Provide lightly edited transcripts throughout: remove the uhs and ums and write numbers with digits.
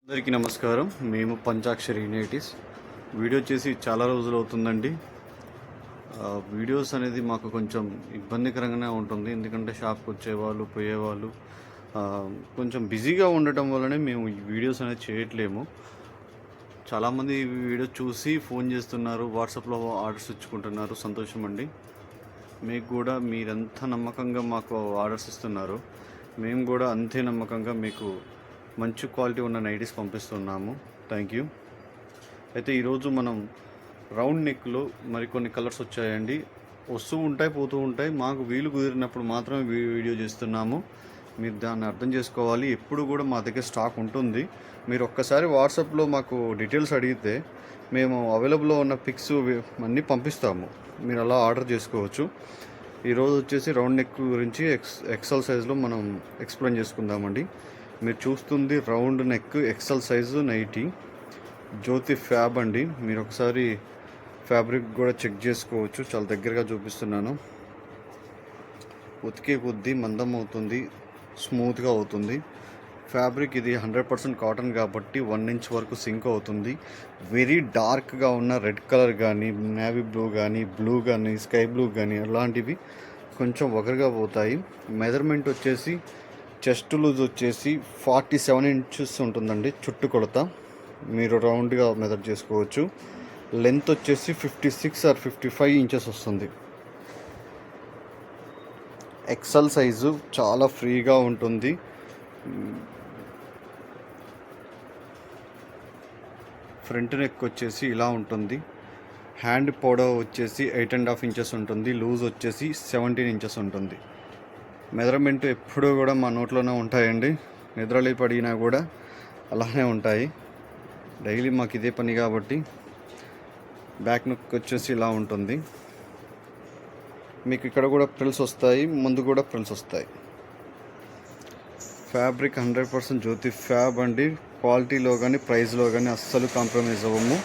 అందరికీ నమస్కారం. మేము పంచాక్షరి యునైటీస్. వీడియో చేసి చాలా రోజులు అవుతుందండి. వీడియోస్ అనేది మాకు కొంచెం ఇబ్బందికరంగానే ఉంటుంది, ఎందుకంటే షాప్కి వచ్చేవాళ్ళు పోయేవాళ్ళు కొంచెం బిజీగా ఉండటం వల్లనే మేము ఈ వీడియోస్ అనేది చేయట్లేము. చాలామంది వీడియో చూసి ఫోన్ చేస్తున్నారు, వాట్సాప్లో ఆర్డర్స్ ఇచ్చుకుంటున్నారు. సంతోషం అండి. మీకు కూడా మీరెంత నమ్మకంగా మాకు ఆర్డర్స్ ఇస్తున్నారు, మేము కూడా అంతే నమ్మకంగా మీకు మంచి క్వాలిటీ ఉన్న నైటీస్ పంపిస్తున్నాము. Thank you. అయితే ఈరోజు మనం రౌండ్ నెక్లో మరికొన్ని కలర్స్ వచ్చాయండి. వస్తూ ఉంటాయి, పోతూ ఉంటాయి. మాకు వీలు కుదిరినప్పుడు మాత్రమే వీడియో చేస్తున్నాము. మీరు దాన్ని అర్థం చేసుకోవాలి. ఎప్పుడు కూడా మా దగ్గర స్టాక్ ఉంటుంది. మీరు ఒక్కసారి వాట్సాప్లో మాకు డీటెయిల్స్ అడిగితే మేము అవైలబుల్లో ఉన్న పిక్స్ అన్నీ పంపిస్తాము. మీరు అలా ఆర్డర్ చేసుకోవచ్చు. ఈరోజు వచ్చేసి రౌండ్ నెక్ గురించి ఎక్సెల్ సైజ్లో మనం ఎక్స్ప్లెయిన్ చేసుకుందామండి. మీరు చూస్తుంది round neck XL size nighty, Jyoti Fab అండి. మీరు ఒకసారి ఫ్యాబ్రిక్ కూడా చెక్ చేసుకోవచ్చు. చాలా దగ్గరగా చూపిస్తున్నాను. ఉతికే కొద్దీ మందం అవుతుంది, స్మూత్గా అవుతుంది. ఫ్యాబ్రిక్ ఇది 100% కాటన్ కాబట్టి 1 ఇంచ్ వరకు సింక్ అవుతుంది. వెరీ డార్క్గా ఉన్న రెడ్ కలర్ కానీ, నేవీ బ్లూ కానీ, బ్లూ కానీ, స్కై బ్లూ కానీ అలాంటివి కొంచెం వగరుగా పోతాయి. మెజర్మెంట్ వచ్చేసి చెస్ట్ లూజ్ వచ్చేసి 47 ఇంచెస్ ఉంటుందండి చుట్టు కొలత. మీరు రౌండ్గా మెజర్ చేసుకోవచ్చు. లెంత్ వచ్చేసి 56 ఆర్ 55 ఇంచెస్ వస్తుంది. ఎక్సెల్ సైజు చాలా ఫ్రీగా ఉంటుంది. ఫ్రంట్ నెక్ వచ్చేసి ఇలా ఉంటుంది. హ్యాండ్ పొడవు వచ్చేసి 8.5 ఇంచెస్ ఉంటుంది. లూజ్ వచ్చేసి 17 ఇంచెస్ ఉంటుంది. మెజర్మెంట్ ఎప్పుడూ కూడా మా నోట్లోనే ఉంటాయండి. నిద్రలేపి అడిగినా కూడా అలానే ఉంటాయి. డైలీ మాకు ఇదే పని కాబట్టి. బ్యాక్ నెక్ వచ్చేసి ఇలా ఉంటుంది. మీకు ఇక్కడ కూడా ప్రిల్స్ వస్తాయి, ముందు కూడా ప్రిల్స్ వస్తాయి. ఫ్యాబ్రిక్ 100% జ్యోతి ఫ్యాబ్ అండి. క్వాలిటీలో కానీ ప్రైస్లో కానీ అస్సలు కాంప్రమైజ్ అవ్వము.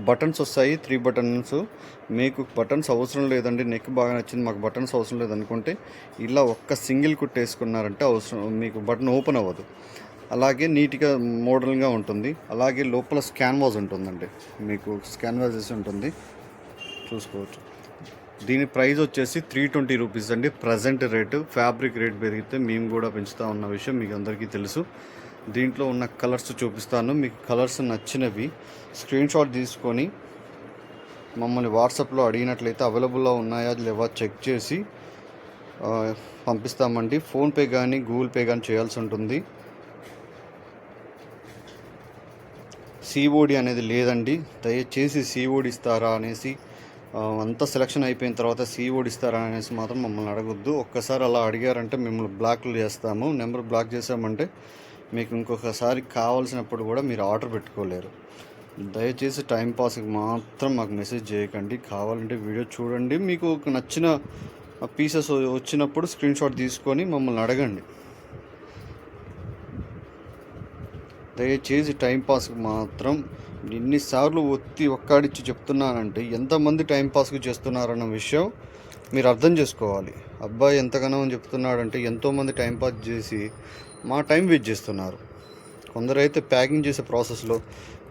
బటన్స్ వస్తాయి, 3 బటన్స్. మీకు బటన్స్ అవసరం లేదండి, నెక్ బాగా నచ్చింది, మాకు బటన్స్ అవసరం లేదనుకుంటే ఇలా ఒక్క సింగిల్ కుట్ వేసుకున్నారంటే అవసరం, మీకు బటన్ ఓపెన్ అవ్వదు. అలాగే నీట్గా మోడల్గా ఉంటుంది. అలాగే లోపల స్కాన్వాస్ ఉంటుందండి, మీకు స్కాన్వాస్ వేసి ఉంటుంది, చూసుకోవచ్చు. దీని ప్రైస్ వచ్చేసి 320 రూపీస్ అండి ప్రజెంట్ రేటు. ఫ్యాబ్రిక్ రేట్ పెరిగితే మేము కూడా పెంచుతా ఉన్న విషయం మీకు అందరికీ తెలుసు. దీంట్లో ఉన్న కలర్స్ చూపిస్తాను. మీకు కలర్స్ నచ్చినవి స్క్రీన్ షాట్ తీసుకొని మమ్మల్ని వాట్సాప్లో అడిగినట్లయితే అవైలబుల్లో ఉన్నాయా లేవా చెక్ చేసి పంపిస్తామండి. ఫోన్పే కానీ గూగుల్ పే కానీ చేయాల్సి ఉంటుంది. సిఓడి అనేది లేదండి. దయచేసి సిఓడి ఇస్తారా అనేసి, అంతా సెలక్షన్ అయిపోయిన తర్వాత సిఓడి ఇస్తారా అనేసి మాత్రం మమ్మల్ని అడగొద్దు. ఒక్కసారి అలా అడిగారంటే మిమ్మల్ని బ్లాక్లు చేస్తాము. నెంబర్ బ్లాక్ చేసామంటే మీకు ఇంకొకసారి కావాల్సినప్పుడు కూడా మీరు ఆర్డర్ పెట్టుకోలేరు. దయచేసి టైంపాస్కి మాత్రం మాకు మెసేజ్ చేయకండి. కావాలంటే వీడియో చూడండి. మీకు నచ్చిన పీసెస్ వచ్చినప్పుడు స్క్రీన్ షాట్ తీసుకొని మమ్మల్ని అడగండి. దయచేసి టైంపాస్కి మాత్రం ఎన్నిసార్లు ఒక్కడిచ్చి చెప్తున్నానంటే ఎంతమంది టైంపాస్కి చేస్తున్నారన్న విషయం మీరు అర్థం చేసుకోవాలి. అబ్బాయి ఎంతగానో చెప్తున్నాడంటే ఎంతోమంది టైంపాస్ చేసి మా టైం వేస్ట్ చేస్తున్నారు. కొందరైతే ప్యాకింగ్ చేసే ప్రాసెస్లో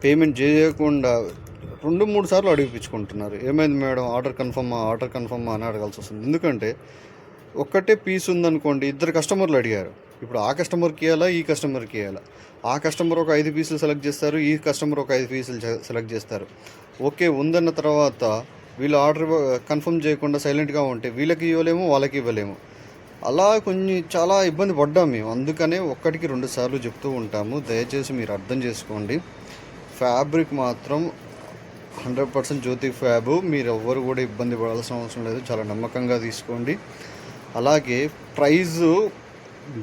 పేమెంట్ చేయకుండా 2-3 సార్లు అడిగిపించుకుంటున్నారు. ఏమైంది మేడం, ఆర్డర్ కన్ఫర్మా అని అడగాల్సి వస్తుంది. ఎందుకంటే ఒక్కటే పీస్ ఉందనుకోండి, 2 కస్టమర్లు అడిగారు. ఇప్పుడు ఆ కస్టమర్కి ఇవ్వాలా, ఈ కస్టమర్కి ఇవ్వాలా. ఆ కస్టమర్ ఒక 5 పీసులు సెలెక్ట్ చేస్తారు, ఈ కస్టమర్ ఒక 5 పీసులు సెలెక్ట్ చేస్తారు. ఓకే ఉందన్న తర్వాత వీళ్ళు ఆర్డర్ కన్ఫర్మ్ చేయకుండా సైలెంట్గా ఉంటే వీళ్ళకి ఇవ్వలేము, వాళ్ళకి ఇవ్వలేము. అలా చాలా ఇబ్బంది పడ్డాం మేము. అందుకనే 1-2 సార్లు చెప్తూ ఉంటాము. దయచేసి మీరు అర్థం చేసుకోండి. ఫ్యాబ్రిక్ మాత్రం 100% జ్యోతి ఫ్యాబు. మీరు ఎవ్వరు కూడా ఇబ్బంది పడాల్సిన అవసరం లేదు. చాలా నమ్మకంగా తీసుకోండి. అలాగే ప్రైజు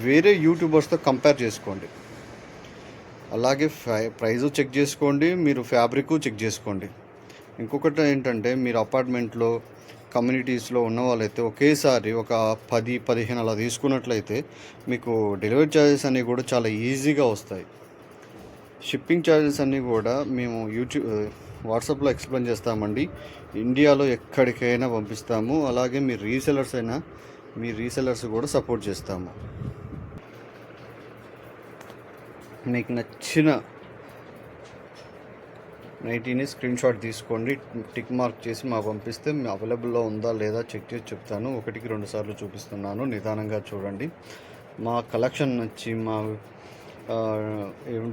వేరే యూట్యూబర్స్తో కంపేర్ చేసుకోండి. అలాగే ప్రైజు చెక్ చేసుకోండి, మీరు ఫ్యాబ్రిక్ చెక్ చేసుకోండి. ఇంకొకటి ఏంటంటే, మీరు అపార్ట్మెంట్లో కమ్యూనిటీస్లో ఉన్న వాళ్ళైతే ఒకేసారి ఒక 10-15 అలా తీసుకున్నట్లయితే మీకు డెలివరీ ఛార్జెస్ అన్నీ కూడా చాలా ఈజీగా వస్తాయి. షిప్పింగ్ ఛార్జెస్ అన్నీ కూడా మేము వాట్సాప్లో ఎక్స్ప్లెయిన్ చేస్తామండి. ఇండియాలో ఎక్కడికైనా పంపిస్తాము. అలాగే మీ రీసెలర్స్ కూడా సపోర్ట్ చేస్తాము. మీకు నచ్చిన నైటీని స్క్రీన్ షాట్ తీసుకోండి, టిక్ మార్క్ చేసి మాకు పంపిస్తే అవైలబుల్లో ఉందా లేదా చెక్ చేసి చెప్తాను. 1-2 సార్లు చూపిస్తున్నాను, నిదానంగా చూడండి. మా కలెక్షన్ నచ్చి, మా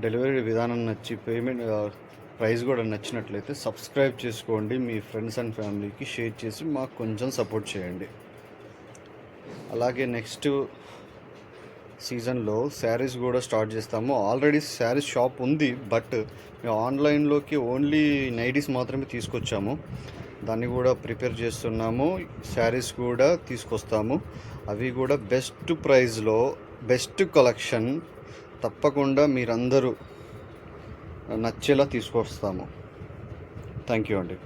డెలివరీ విధానం నచ్చి, పేమెంట్ ప్రైస్ కూడా నచ్చినట్లయితే సబ్స్క్రైబ్ చేసుకోండి. మీ ఫ్రెండ్స్ అండ్ ఫ్యామిలీకి షేర్ చేసి మాకు కొంచెం సపోర్ట్ చేయండి. అలాగే నెక్స్ట్ సీజన్లో శారీస్ కూడా స్టార్ట్ చేస్తాము. ఆల్రెడీ శారీస్ షాప్ ఉంది, బట్ మేము ఆన్లైన్లోకి ఓన్లీ నైటీస్ మాత్రమే తీసుకొచ్చాము. దాన్ని కూడా ప్రిపేర్ చేస్తున్నాము. శారీస్ కూడా తీసుకొస్తాము. అవి కూడా బెస్ట్ ప్రైస్లో బెస్ట్ కలెక్షన్ తప్పకుండా మీరందరూ నచ్చేలా తీసుకొస్తాము. థ్యాంక్ యూ అండి.